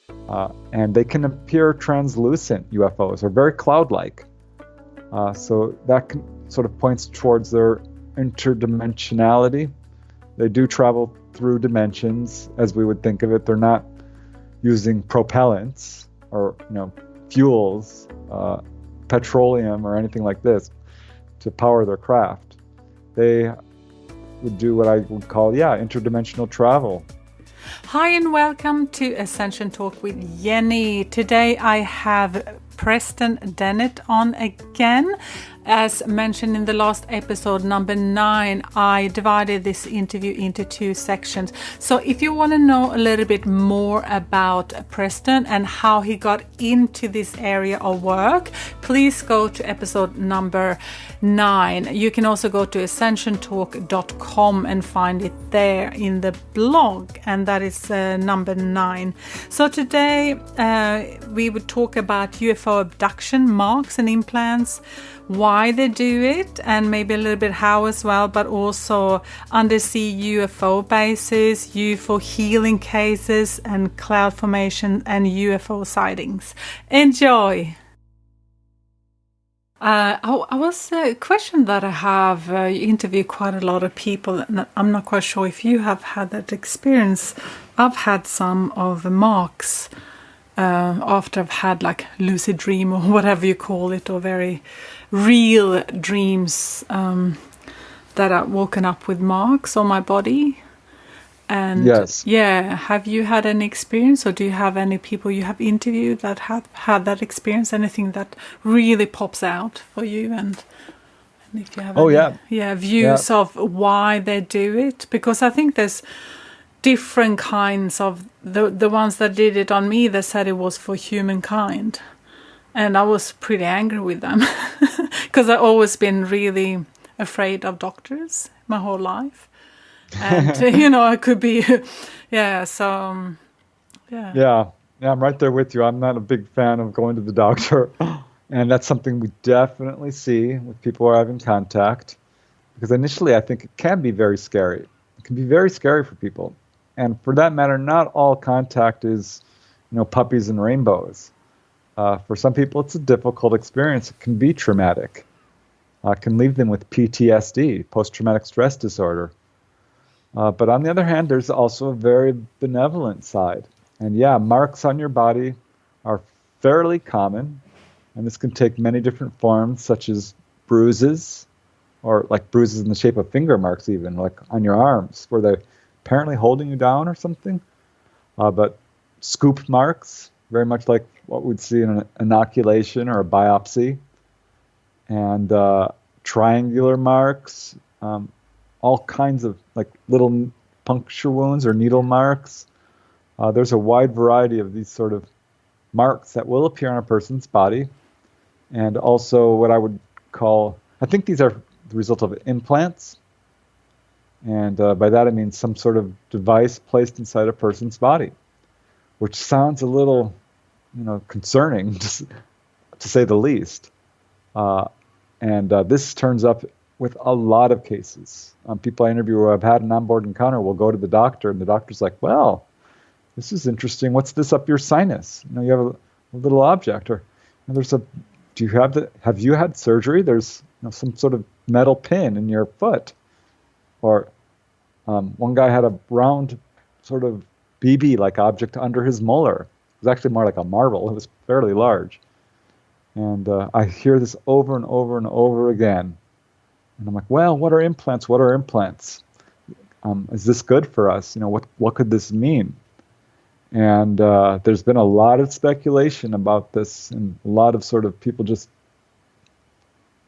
And they can appear translucent, UFOs, or very cloud-like. So that sort of points towards their interdimensionality. They do travel through dimensions, as we would think of it. They're not using propellants or fuels, petroleum or anything like this to power their craft. They would do what I would call, interdimensional travel. Hi and welcome to Ascension Talk with Jenny. Today I have Preston Dennett on again. As mentioned in the last episode, number 9, I divided this interview into 2 sections. So if you want to know a little bit more about Preston and how he got into this area of work, please go to episode number 9. You can also go to ascensiontalk.com and find it there in the blog, and that is number 9. So today we would talk about UFO abduction, marks and implants, why they do it, and maybe a little bit how as well, but also undersea UFO bases, UFO healing cases, and cloud formation and UFO sightings. Enjoy! A question that I have, you interview quite a lot of people, and I'm not quite sure if you have had that experience. I've had some of the marks after I've had like lucid dream or whatever you call it, or very real dreams that I've woken up with marks on my body. And yes. Have you had any experience, or do you have any people you have interviewed that have had that experience? Anything that really pops out for you? And if you have views of why they do it? Because I think there's different kinds of the ones that did it on me. They said it was for humankind, and I was pretty angry with them because I've always been really afraid of doctors my whole life. And I could be Yeah, I'm right there with you. I'm not a big fan of going to the doctor, and that's something we definitely see with people who are having contact, because initially I think it can be very scary. It can be very scary for people, and for that matter, not all contact is puppies and rainbows. For some people it's a difficult experience. It can be traumatic. It can leave them with PTSD, post-traumatic stress disorder. But on the other hand, there's also a very benevolent side. And marks on your body are fairly common. And this can take many different forms, such as bruises, or like bruises in the shape of finger marks even, like on your arms, where they're apparently holding you down or something. But scoop marks, very much like what we'd see in an inoculation or a biopsy. And triangular marks, all kinds of like little puncture wounds or needle marks. There's a wide variety of these sort of marks that will appear on a person's body. And also what I would call, I think these are the result of implants. And by that I mean some sort of device placed inside a person's body, which sounds a little, concerning, to say the least. And this turns up with a lot of cases. People I interview who have had an onboard encounter will go to the doctor, and the doctor's like, well, this is interesting. What's this up your sinus? You have a little object, or have you had surgery? There's some sort of metal pin in your foot. Or one guy had a round sort of BB-like object under his molar. It was actually more like a marble. It was fairly large. And I hear this over and over and over again. And I'm like, well, what are implants? What are implants? Is this good for us? What could this mean? And there's been a lot of speculation about this, and a lot of sort of people just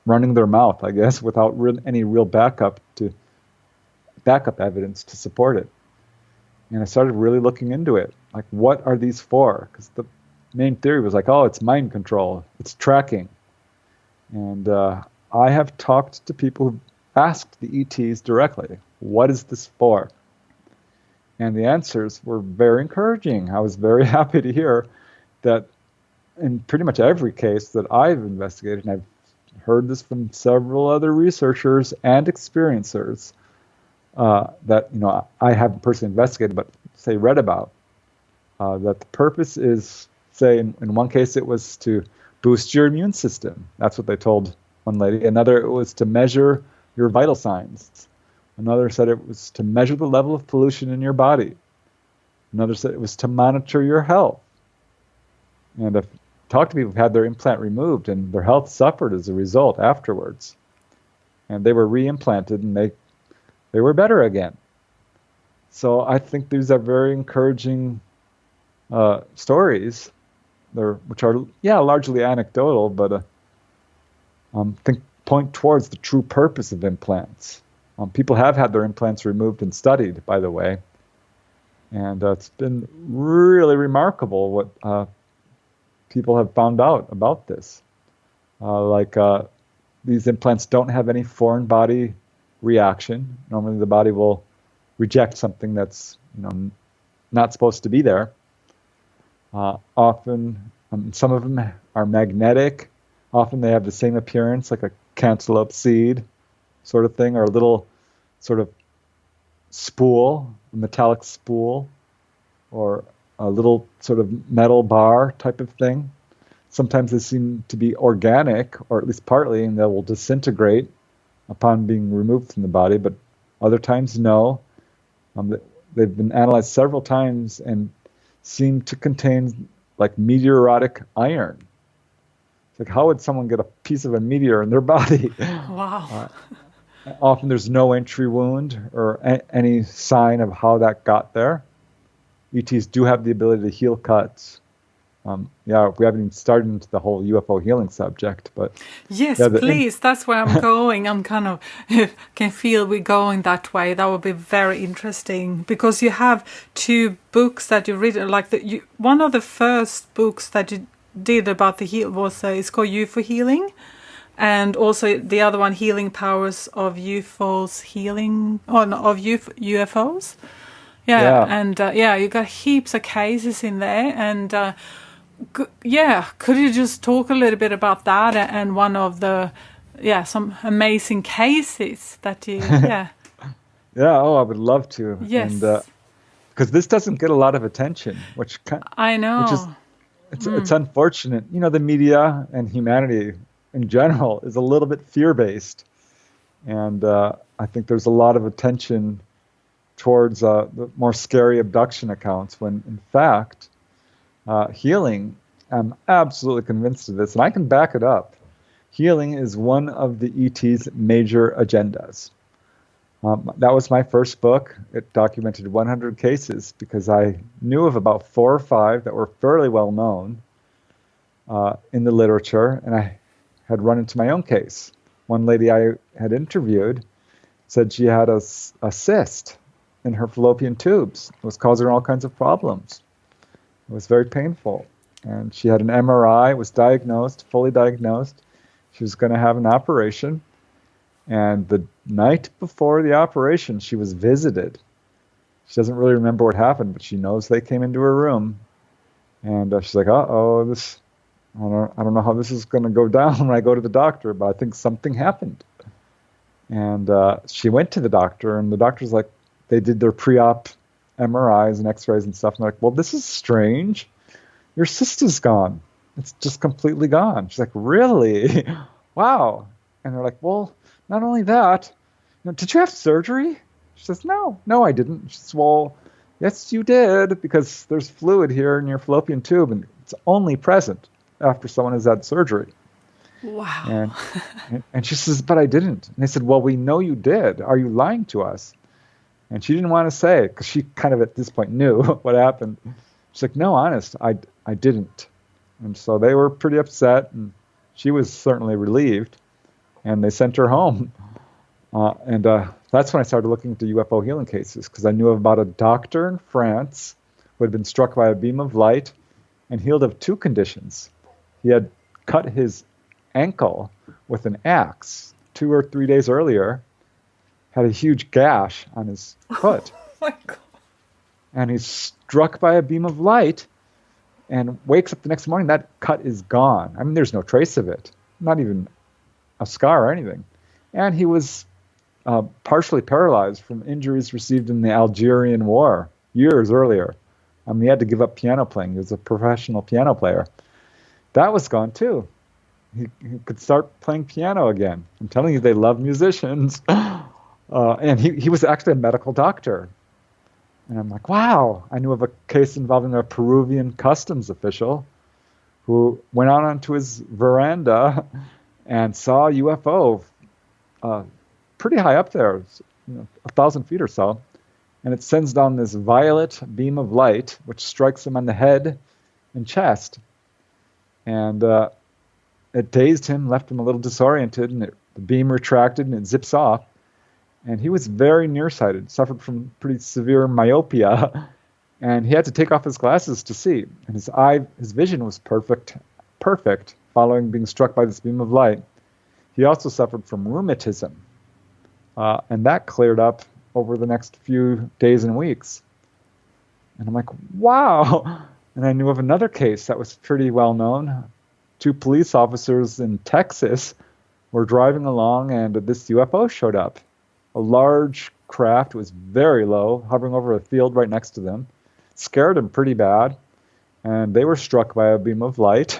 running their mouth, I guess, without any real backup evidence to support it. And I started really looking into it. Like, what are these for? Because the main theory was like, oh, it's mind control. It's tracking. And I have talked to people who asked the ETs directly, what is this for? And the answers were very encouraging. I was very happy to hear that in pretty much every case that I've investigated, and I've heard this from several other researchers and experiencers that I haven't personally investigated, but say read about, that the purpose is, say, in one case it was to boost your immune system. That's what they told one lady. Another, it was to measure your vital signs. Another said it was to measure the level of pollution in your body. Another said it was to monitor your health. And I've talked to people who've had their implant removed and their health suffered as a result afterwards. And they were re-implanted and they were better again. So I think these are very encouraging stories, which are, largely anecdotal, but think point towards the true purpose of implants. People have had their implants removed and studied, by the way, and it's been really remarkable what people have found out about this. These implants don't have any foreign body reaction. Normally the body will reject something that's not supposed to be there. Often, some of them are magnetic. Often they have the same appearance, like a cantaloupe seed sort of thing, or a little sort of spool, a metallic spool, or a little sort of metal bar type of thing. Sometimes they seem to be organic, or at least partly, and they will disintegrate upon being removed from the body, but other times no. They've been analyzed several times and seem to contain like meteoritic iron. It's like, how would someone get a piece of a meteor in their body? Wow. Often there's no entry wound or any sign of how that got there. ETs do have the ability to heal cuts. We haven't even started into the whole UFO healing subject, but yes, please. That's where I'm going. I'm kind of can feel we're going that way. That would be very interesting because you have two books that you read. Like one of the first books that you did about the heal was it's called UFO Healing, and also the other one, Healing Powers of UFOs Healing of UFOs. And you got heaps of cases in there, and could you just talk a little bit about that and one of the some amazing cases that you I would love to. Yes. And because this doesn't get a lot of attention, I know, which is it's unfortunate. The media and humanity in general is a little bit fear-based, and I think there's a lot of attention towards the more scary abduction accounts, when in fact healing, I'm absolutely convinced of this, and I can back it up. Healing is one of the ET's major agendas. That was my first book. It documented 100 cases because I knew of about 4 or 5 that were fairly well known in the literature, and I had run into my own case. One lady I had interviewed said she had a cyst in her fallopian tubes. It was causing her all kinds of problems. It was very painful. And she had an MRI, was diagnosed, fully diagnosed. She was going to have an operation. And the night before the operation, she was visited. She doesn't really remember what happened, but she knows they came into her room. And she's like, I don't know how this is going to go down when I go to the doctor, but I think something happened. And she went to the doctor, and the doctor's like, they did their pre-op MRIs and x-rays and stuff. And they're like, well, this is strange. Your cyst is gone. It's just completely gone. She's like, really? Wow. And they're like, well, not only that, did you have surgery? She says, no, I didn't. She says, well, yes, you did, because there's fluid here in your fallopian tube, and it's only present after someone has had surgery. Wow. And she says, but I didn't. And they said, well, we know you did. Are you lying to us? And she didn't want to say it because she kind of at this point knew what happened. She's like, no, honest, I didn't. And so they were pretty upset, and she was certainly relieved, and they sent her home. And that's when I started looking into UFO healing cases, because I knew about a doctor in France who had been struck by a beam of light and healed of 2 conditions. He had cut his ankle with an axe 2 or 3 days earlier, had a huge gash on his foot. Oh my God. And he's struck by a beam of light and wakes up the next morning. That cut is gone. I mean, there's no trace of it, not even a scar or anything. And he was partially paralyzed from injuries received in the Algerian War years earlier. He had to give up piano playing. He was a professional piano player. That was gone too. He could start playing piano again. I'm telling you, they love musicians. And he was actually a medical doctor. And I'm like, wow. I knew of a case involving a Peruvian customs official who went out onto his veranda and saw a UFO pretty high up there, 1,000 feet or so. And it sends down this violet beam of light, which strikes him on the head and chest. And it dazed him, left him a little disoriented, and the beam retracted and it zips off. And he was very nearsighted, suffered from pretty severe myopia, and he had to take off his glasses to see. And his vision was perfect following being struck by this beam of light. He also suffered from rheumatism, and that cleared up over the next few days and weeks. And I'm like, wow. And I knew of another case that was pretty well known. 2 police officers in Texas were driving along, and this UFO showed up. A large craft was very low, hovering over a field right next to them. Scared them pretty bad, and they were struck by a beam of light.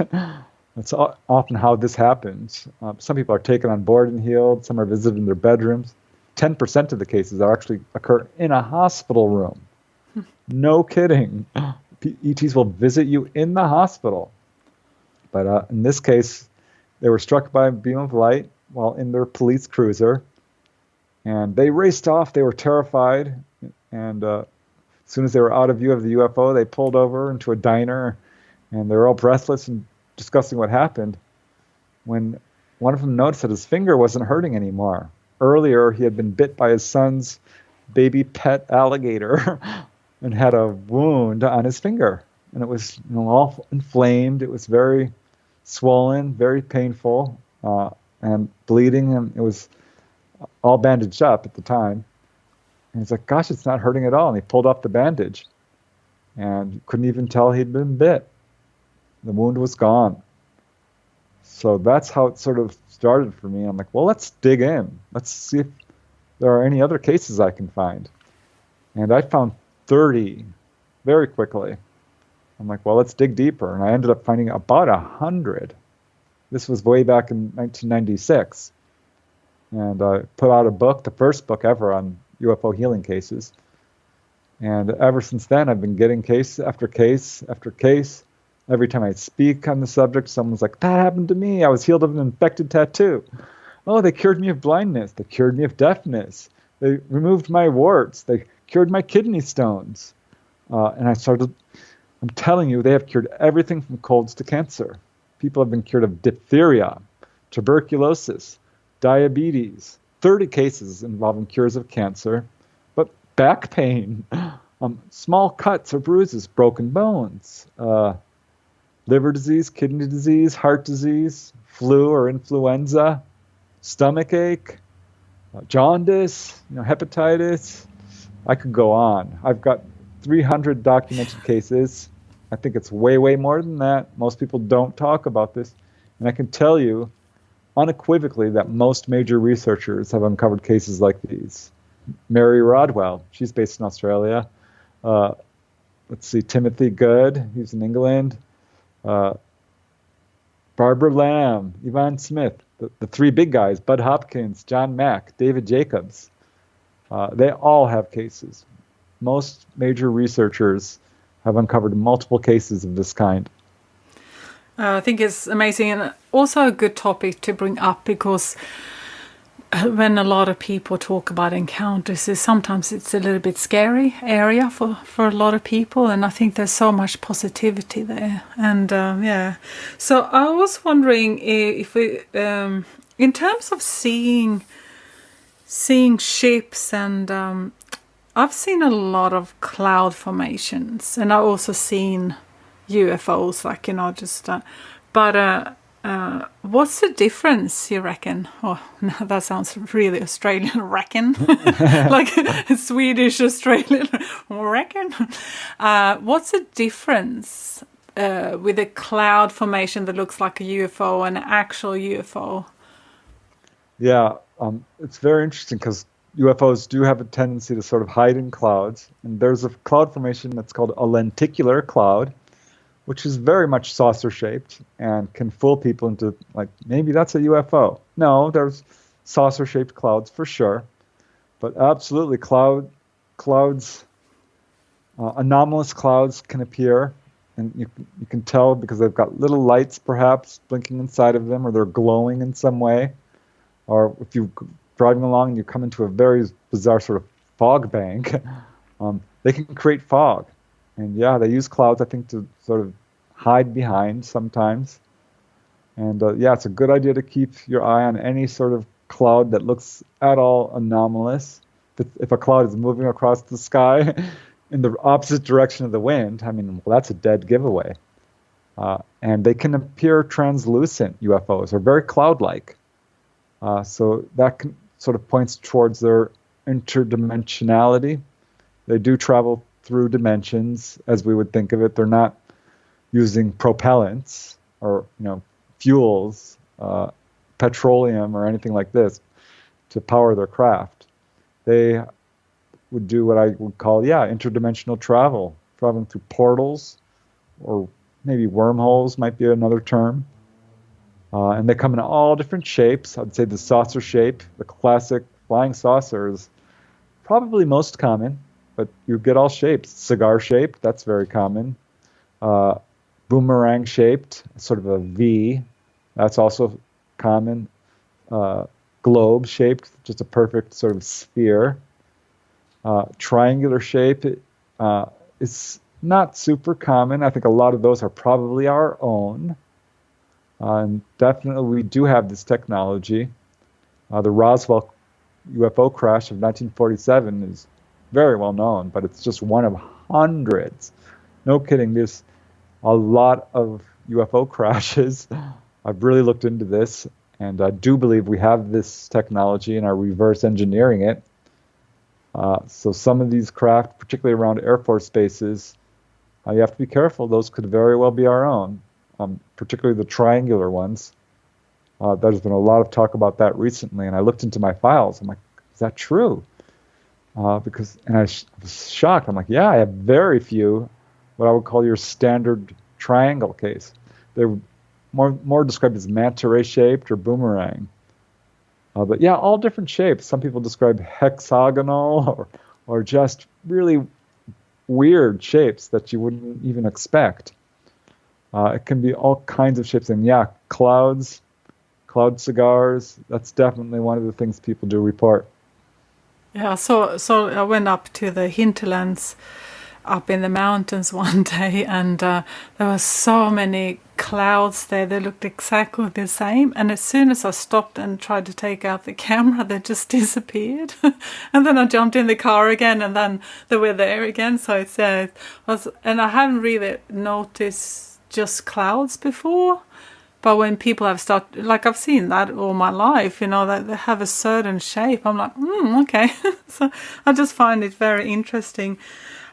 That's often how this happens. Some people are taken on board and healed. Some are visited in their bedrooms. 10% of the cases actually occur in a hospital room. No kidding. ETs will visit you in the hospital. But in this case, they were struck by a beam of light while in their police cruiser. And they raced off. They were terrified. And as soon as they were out of view of the UFO, they pulled over into a diner. And they were all breathless and discussing what happened, when one of them noticed that his finger wasn't hurting anymore. Earlier, he had been bit by his son's baby pet alligator and had a wound on his finger. And it was all inflamed. It was very swollen, very painful, and bleeding. And it was all bandaged up at the time. And he's like, gosh, it's not hurting at all. And he pulled off the bandage and couldn't even tell he'd been bit. The wound was gone. So that's how it sort of started for me. I'm like, well, let's dig in. Let's see if there are any other cases I can find. And I found 30 very quickly. I'm like, well, let's dig deeper. And I ended up finding about 100. This was way back in 1996. And I put out a book, the first book ever on UFO healing cases. And ever since then, I've been getting case after case after case. Every time I speak on the subject, someone's like, that happened to me. I was healed of an infected tattoo. Oh, they cured me of blindness. They cured me of deafness. They removed my warts. They cured my kidney stones. And I'm telling you, they have cured everything from colds to cancer. People have been cured of diphtheria, tuberculosis, diabetes, 30 cases involving cures of cancer, but back pain, small cuts or bruises, broken bones, liver disease, kidney disease, heart disease, flu or influenza, stomach ache, jaundice, hepatitis. I could go on. I've got 300 documented cases. I think it's way, way more than that. Most people don't talk about this. And I can tell you unequivocally that most major researchers have uncovered cases like these. Mary Rodwell, she's based in Australia. Let's see, Timothy Good, he's in England. Barbara Lamb, Yvonne Smith, the 3 big guys, Bud Hopkins, John Mack, David Jacobs. They all have cases. Most major researchers have uncovered multiple cases of this kind. I think it's amazing and also a good topic to bring up, because when a lot of people talk about encounters, sometimes it's a little bit scary area for a lot of people, and I think there's so much positivity there. And so I was wondering if we, in terms of seeing ships, and I've seen a lot of cloud formations, and I've also seen UFOs, what's the difference, you reckon? Oh, no, that sounds really Australian, reckon. Like Swedish Australian, reckon. What's the difference with a cloud formation that looks like a UFO and an actual UFO? Yeah, it's very interesting because UFOs do have a tendency to sort of hide in clouds. And there's a cloud formation that's called a lenticular cloud, which is very much saucer-shaped and can fool people into, like, maybe that's a UFO. No, there's saucer-shaped clouds for sure. But absolutely, clouds, anomalous clouds can appear. And you can tell because they've got little lights perhaps blinking inside of them, or they're glowing in some way. Or if you're driving along and you come into a very bizarre sort of fog bank, they can create fog. And yeah, they use clouds, I think, to sort of hide behind sometimes. And yeah, it's a good idea to keep your eye on any sort of cloud that looks at all anomalous. If a cloud is moving across the sky in the opposite direction of the wind, I mean, well, that's a dead giveaway. And they can appear translucent, UFOs, or very cloud-like. So that sort of points towards their interdimensionality. They do travel through dimensions, as we would think of it. They're not using propellants or fuels, petroleum or anything like this to power their craft. They would do what I would call, interdimensional travel, traveling through portals, or maybe wormholes might be another term. And they come in all different shapes. I'd say the saucer shape, the classic flying saucer, is probably most common, but you get all shapes. Cigar shaped, that's very common. Boomerang shaped, sort of a V, that's also common. Globe shaped, just a perfect sort of sphere. Triangular shape is not super common. I think a lot of those are probably our own. And definitely we do have this technology. The Roswell UFO crash of 1947 is very well known, but it's just one of hundreds. No kidding, there's a lot of UFO crashes. I've really looked into this, and I do believe we have this technology and are reverse engineering it. So some of these craft, particularly around Air Force bases, you have to be careful. Those could very well be our own, particularly the triangular ones. There's been a lot of talk about that recently, and I looked into my files. I'm like, is that true? I was shocked. I'm like, yeah, I have very few what I would call your standard triangle case. They're more described as manta ray shaped or boomerang. But yeah, all different shapes. Some people describe hexagonal or just really weird shapes that you wouldn't even expect. It can be all kinds of shapes. And yeah, cloud cigars, that's definitely one of the things people do report. Yeah, so I went up to the hinterlands up in the mountains one day, and there were so many clouds there. They looked exactly the same, and as soon as I stopped and tried to take out the camera, they just disappeared. And then I jumped in the car again, and then they were there again. So it was, and I hadn't really noticed just clouds before. But when people have started, like I've seen that all my life, that they have a certain shape, I'm like, okay. So I just find it very interesting.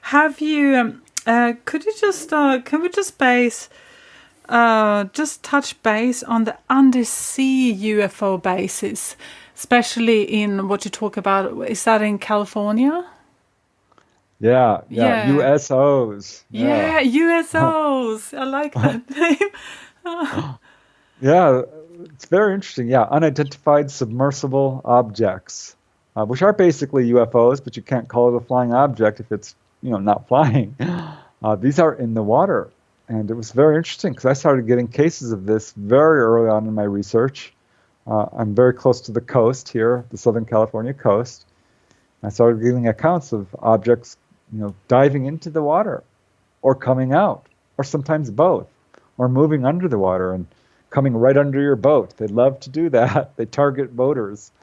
Have you, could you just, can we just touch base on the undersea UFO bases, especially in what you talk about, is that in California? Yeah. USOs. Yeah, USOs. I like that name. Yeah, it's very interesting. Yeah, unidentified submersible objects, which are basically UFOs, but you can't call it a flying object if it's not flying. These are in the water, and it was very interesting because I started getting cases of this very early on in my research. I'm very close to the coast here, the Southern California coast. I started getting accounts of objects, diving into the water, or coming out, or sometimes both, or moving under the water and coming right under your boat. They love to do that. They target boaters,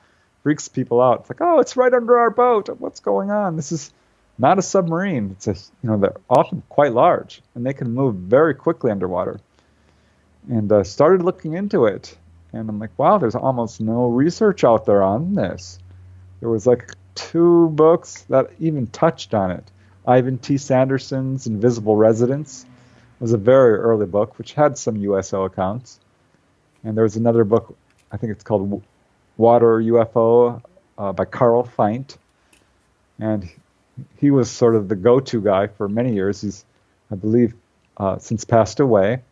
freaks people out. It's like, oh, it's right under our boat. What's going on? This is not a submarine. It's they're often quite large, and they can move very quickly underwater. And started looking into it, and I'm like, wow, there's almost no research out there on this. There was like 2 books that even touched on it. Ivan T. Sanderson's Invisible Residence was a very early book, which had some USO accounts. And there was another book, I think it's called Water UFO, by Carl Feint, and he was sort of the go-to guy for many years. He's, I believe, since passed away.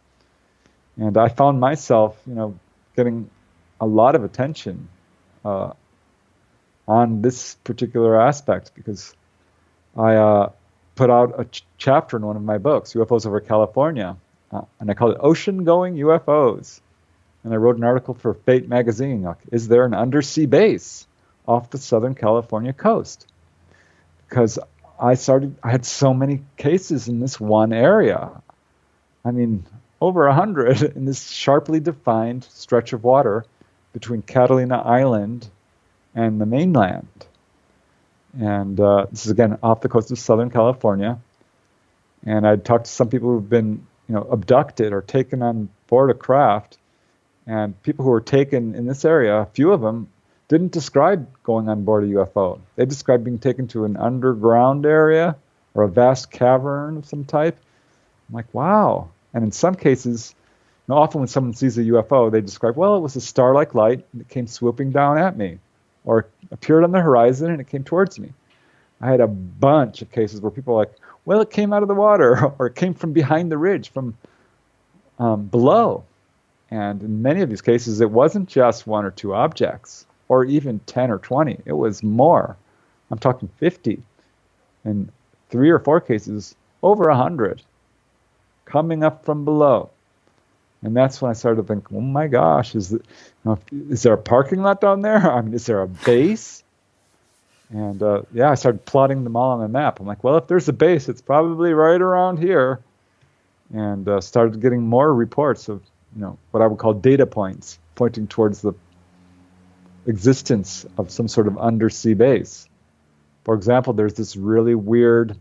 And I found myself, getting a lot of attention on this particular aspect because I put out a chapter in one of my books, UFOs over California, and I called it Ocean-Going UFOs. And I wrote an article for Fate magazine. Like, is there an undersea base off the Southern California coast? Because I had so many cases in this one area. I mean, over 100 in this sharply defined stretch of water between Catalina Island and the mainland. And this is, again, off the coast of Southern California. And I'd talked to some people who've been, abducted or taken on board a craft. And people who were taken in this area, a few of them didn't describe going on board a UFO. They described being taken to an underground area or a vast cavern of some type. I'm like, wow. And in some cases, often when someone sees a UFO, they describe, well, it was a star-like light and it came swooping down at me, or it appeared on the horizon and it came towards me. I had a bunch of cases where people were like, well, it came out of the water, or it came from behind the ridge, from below. And in many of these cases, it wasn't just one or two objects, or even 10 or 20. It was more. I'm talking 50. In 3 or 4 cases, over 100 coming up from below. And that's when I started to think, oh my gosh, is there a parking lot down there? I mean, is there a base? And I started plotting them all on the map. I'm like, well, if there's a base, it's probably right around here. And started getting more reports of, what I would call data points, pointing towards the existence of some sort of undersea base. For example, there's this really weird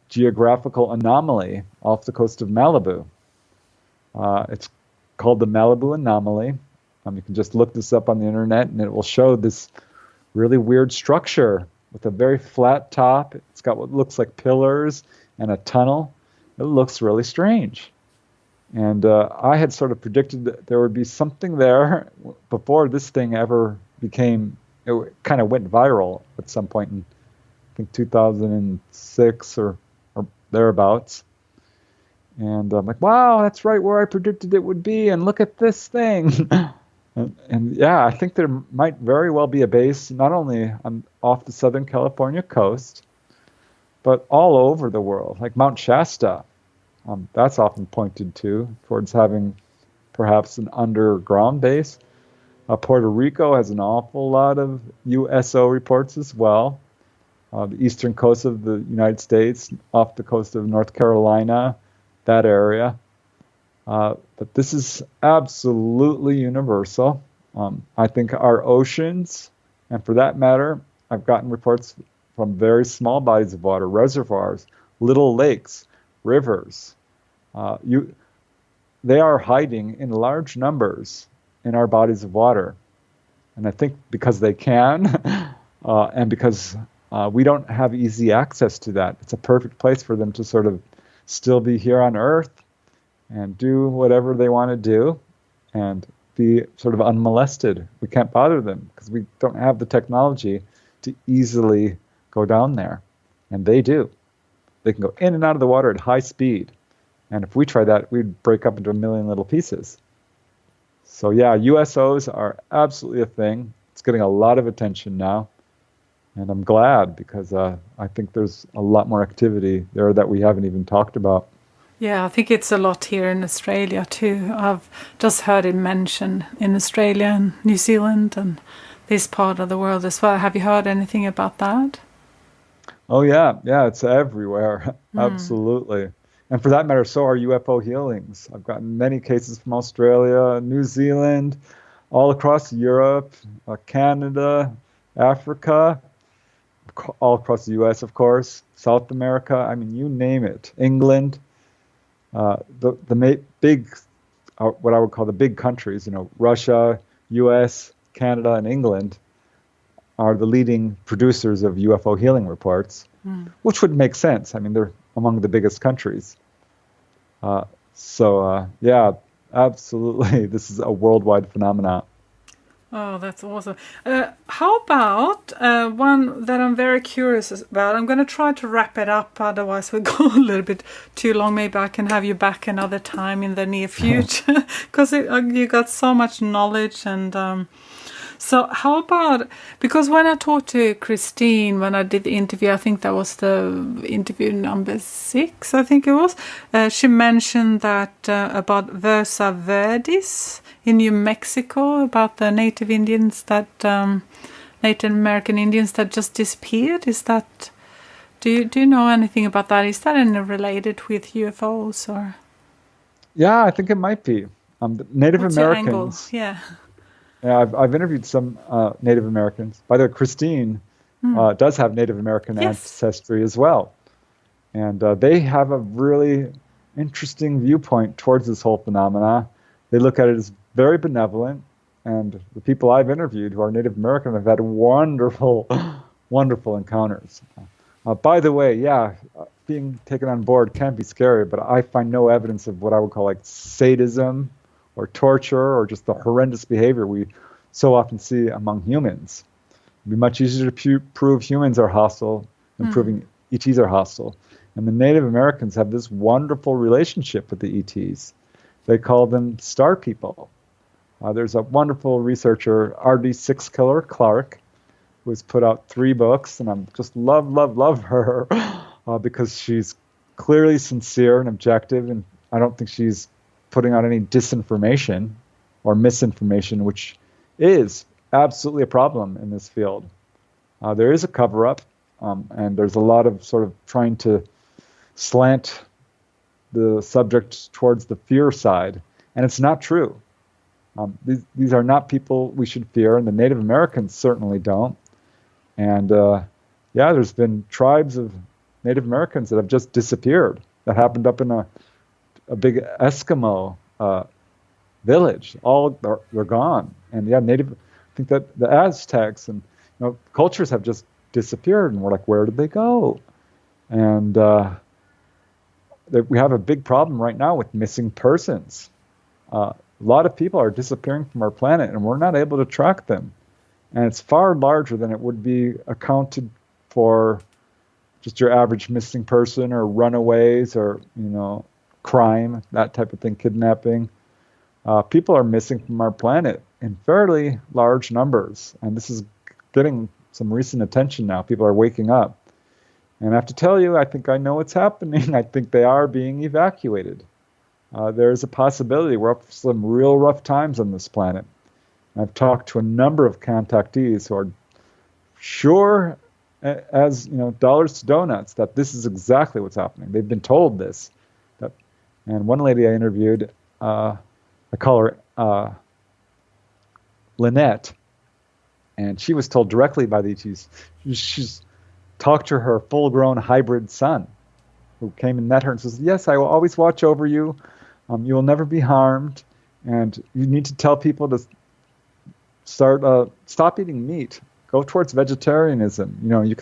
geographical anomaly off the coast of Malibu. It's called the Malibu Anomaly. You can just look this up on the internet, and it will show this really weird structure with a very flat top. It's got what looks like pillars and a tunnel. It looks really strange. And I had sort of predicted that there would be something there before this thing ever became, it kind of went viral at some point in, I think, 2006 or thereabouts. And I'm like, wow, that's right where I predicted it would be, and look at this thing. and yeah, I think there might very well be a base, not only off the Southern California coast, but all over the world, like Mount Shasta. That's often pointed towards having perhaps an underground base. Puerto Rico has an awful lot of USO reports as well. The eastern coast of the United States, off the coast of North Carolina, that area. But this is absolutely universal. I think our oceans, and for that matter, I've gotten reports from very small bodies of water, reservoirs, little lakes, rivers. They are hiding in large numbers in our bodies of water. And I think because they can, and because we don't have easy access to that, it's a perfect place for them to sort of still be here on Earth and do whatever they want to do and be sort of unmolested. We can't bother them because we don't have the technology to easily go down there. And they do. They can go in and out of the water at high speed. And if we try that, we'd break up into a million little pieces. So yeah, USOs are absolutely a thing. It's getting a lot of attention now. And I'm glad because I think there's a lot more activity there that we haven't even talked about. Yeah, I think it's a lot here in Australia too. I've just heard it mentioned in Australia and New Zealand and this part of the world as well. Have you heard anything about that? Oh yeah, it's everywhere. Absolutely. And for that matter, so are UFO healings. I've gotten many cases from Australia, New Zealand, all across Europe, Canada, Africa, all across the U.S., of course, South America. I mean, you name it. England. The big, what I would call the big countries, Russia, U.S., Canada, and England are the leading producers of UFO healing reports, which would make sense. I mean, they're among the biggest countries. Yeah, absolutely. This is a worldwide phenomenon. Oh, that's awesome. How about one that I'm very curious about? I'm going to try to wrap it up, otherwise we'll go a little bit too long. Maybe I can have you back another time in the near future, because you got so much knowledge. And so how about, because when I talked to Christine, when I did the interview, I think that was the interview number 6, I think it was, she mentioned that about Versa Verdis in New Mexico, about the Native Indians that, Native American Indians that just disappeared. Is that, do you know anything about that? Is that any related with UFOs or? Yeah, I think it might be. The Native What's Americans. Your angle? Yeah. Yeah, I've interviewed some Native Americans. By the way, Christine does have Native American ancestry as well. And they have a really interesting viewpoint towards this whole phenomena. They look at it as very benevolent. And the people I've interviewed who are Native American have had wonderful, wonderful encounters. By the way, being taken on board can be scary, but I find no evidence of what I would call like sadism or torture, or just the horrendous behavior we so often see among humans. It'd be much easier to prove humans are hostile than proving ETs are hostile. And the Native Americans have this wonderful relationship with the ETs. They call them star people. There's a wonderful researcher, R.D. Sixkiller Clark, who has put out 3 books, and I just love her because she's clearly sincere and objective, and I don't think she's putting out any disinformation or misinformation, which is absolutely a problem in this field. There is a cover-up, and there's a lot of sort of trying to slant the subject towards the fear side, and it's not true. These are not people we should fear, and the Native Americans certainly don't. And there's been tribes of Native Americans that have just disappeared. That happened up in a big Eskimo village. They're gone. And I think that the Aztecs and cultures have just disappeared, and we're like, where did they go? And we have a big problem right now with missing persons. A lot of people are disappearing from our planet, and we're not able to track them. And it's far larger than it would be accounted for just your average missing person or runaways or, crime, that type of thing, kidnapping. People are missing from our planet in fairly large numbers. And this is getting some recent attention now. People are waking up. And I have to tell you, I think I know what's happening. I think they are being evacuated. There's a possibility we're up for some real rough times on this planet. I've talked to a number of contactees who are sure as dollars to donuts that this is exactly what's happening. They've been told this. And one lady I interviewed, I call her Lynette, and she was told directly by the ETs. She's talked to her full-grown hybrid son, who came and met her and says, "Yes, I will always watch over you. You will never be harmed, and you need to tell people to stop eating meat. Go towards vegetarianism. You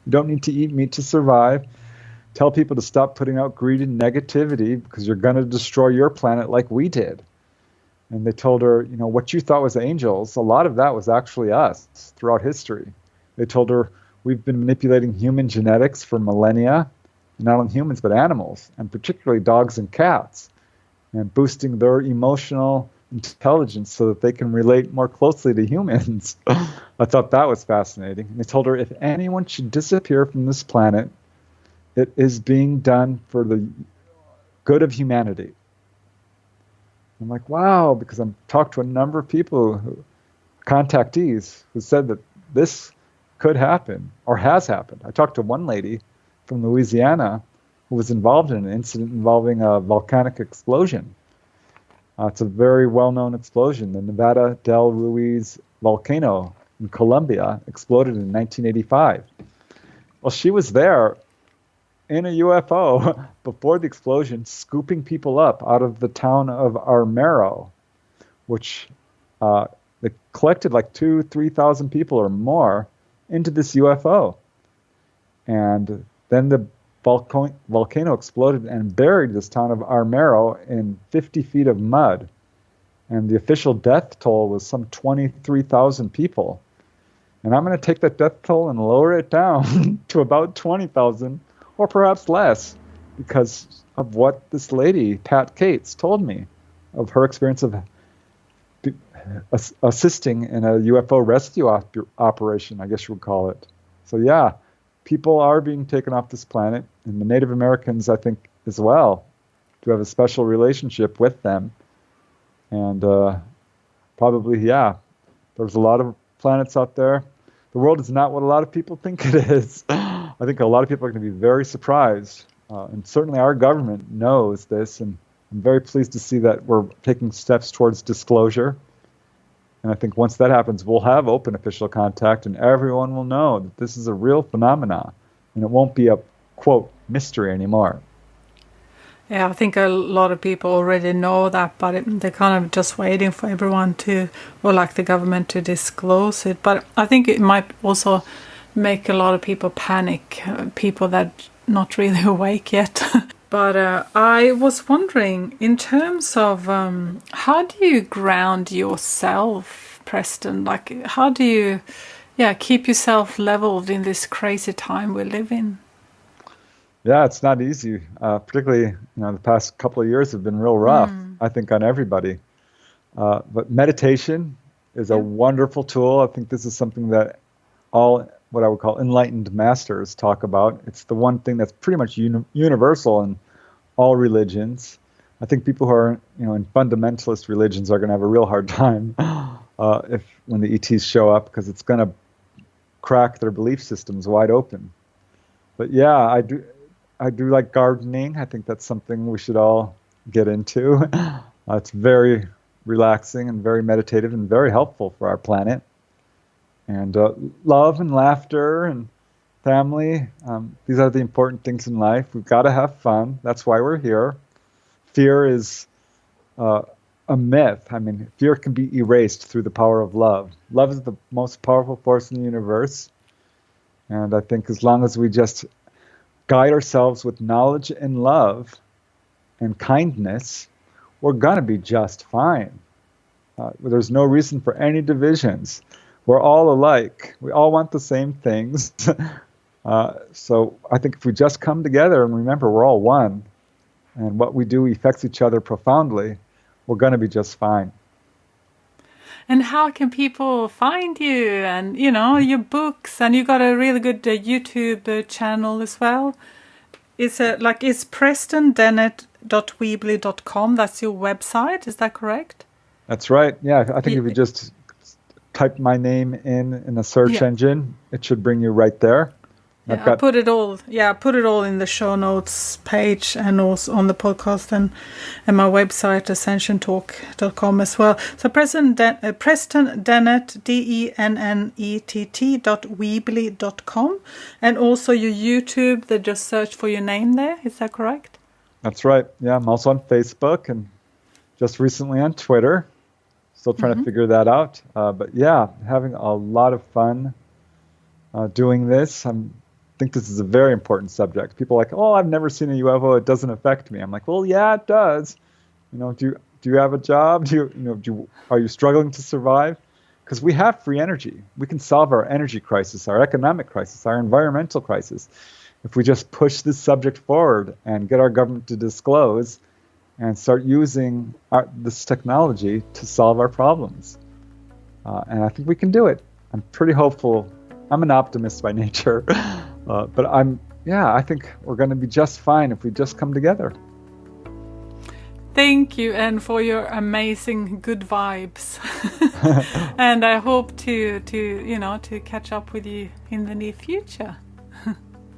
don't need to eat meat to survive. Tell people to stop putting out greed and negativity because you're going to destroy your planet like we did." And they told her, what you thought was angels, a lot of that was actually us throughout history. They told her, we've been manipulating human genetics for millennia, not only humans but animals, and particularly dogs and cats, and boosting their emotional intelligence so that they can relate more closely to humans. I thought that was fascinating. And they told her, if anyone should disappear from this planet, it is being done for the good of humanity. I'm like, wow, because I've talked to a number of people, contactees, who said that this could happen or has happened. I talked to one lady from Louisiana who was involved in an incident involving a volcanic explosion. It's a very well-known explosion. The Nevada del Ruiz volcano in Colombia exploded in 1985. Well, she was there in a UFO before the explosion, scooping people up out of the town of Armero, which they collected like 2,000-3,000 people or more into this UFO. And then the volcano exploded and buried this town of Armero in 50 feet of mud. And the official death toll was some 23,000 people. And I'm going to take that death toll and lower it down to about 20,000 or perhaps less because of what this lady, Pat Cates, told me of her experience of assisting in a UFO rescue operation, I guess you would call it. So yeah, people are being taken off this planet, and the Native Americans, I think, as well, do have a special relationship with them. And probably, yeah, there's a lot of planets out there. The world is not what a lot of people think it is. I think a lot of people are going to be very surprised. And certainly our government knows this, and I'm very pleased to see that we're taking steps towards disclosure. And I think once that happens, we'll have open official contact, and everyone will know that this is a real phenomenon, and it won't be a, quote, mystery anymore. Yeah, I think a lot of people already know that, but they're kind of just waiting for everyone to, or like the government to disclose it. But I think it might also make a lot of people panic, people that not really awake yet. But I was wondering, in terms of how do you ground yourself, Preston? Like, how do you, keep yourself leveled in this crazy time we live in? Yeah, it's not easy. Particularly, the past couple of years have been real rough, I think, on everybody. But meditation is a wonderful tool. I think this is something that all what I would call enlightened masters talk about. It's the one thing that's pretty much universal in all religions. I think people who are, in fundamentalist religions are going to have a real hard time when the ETs show up, because it's going to crack their belief systems wide open. But yeah, I do like gardening. I think that's something we should all get into. It's very relaxing and very meditative and very helpful for our planet. And love and laughter and family, these are the important things in life. We've got to have fun. That's why we're here. Fear is a myth. I mean, fear can be erased through the power of love. Love is the most powerful force in the universe. And I think as long as we just guide ourselves with knowledge and love and kindness, we're going to be just fine. There's no reason for any divisions. We're all alike. We all want the same things. So I think if we just come together and remember we're all one, and what we do affects each other profoundly, we're going to be just fine. And how can people find you and, your books? And you got a really good YouTube channel as well. It's prestondennett.weebly.com. That's your website. Is that correct? That's right. Yeah, I think if you just type my name in a search engine, it should bring you right there. Yeah, I put it all in the show notes page and also on the podcast and my website, ascensiontalk.com as well. So Preston Dennett, DENNETT.weebly.com, and also your YouTube, they just search for your name there. Is that correct? That's right. Yeah, I'm also on Facebook and just recently on Twitter. Still trying to figure that out. But yeah, having a lot of fun doing this. I think this is a very important subject. People are like, oh, I've never seen a UFO. It doesn't affect me. I'm like, well, yeah, it does. Do you have a job? Are you struggling to survive? Because we have free energy. We can solve our energy crisis, our economic crisis, our environmental crisis, if we just push this subject forward and get our government to disclose and start using this technology to solve our problems. And I think we can do it. I'm pretty hopeful. I'm an optimist by nature. But I think we're going to be just fine if we just come together. Thank you, and for your amazing good vibes. And I hope to catch up with you in the near future.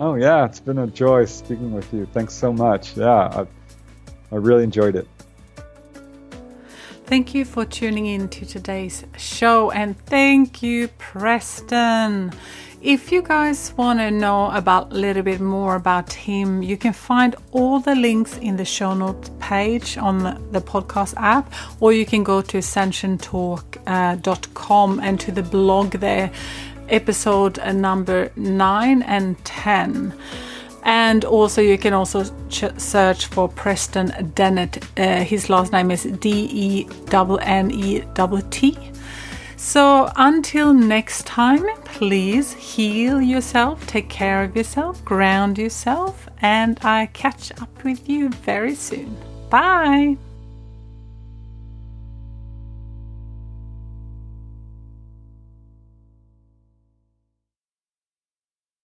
Oh yeah, it's been a joy speaking with you. Thanks so much. Yeah, I really enjoyed it. Thank you for tuning in to today's show, and thank you, Preston. If you guys want to know a little bit more about him, you can find all the links in the show notes page on the podcast app, or you can go to ascensiontalk.com and to the blog there, episode number 9 and 10. And also you can also search for Preston Dennett. His last name is Dennett. So until next time, please heal yourself, take care of yourself, ground yourself, and I catch up with you very soon. Bye!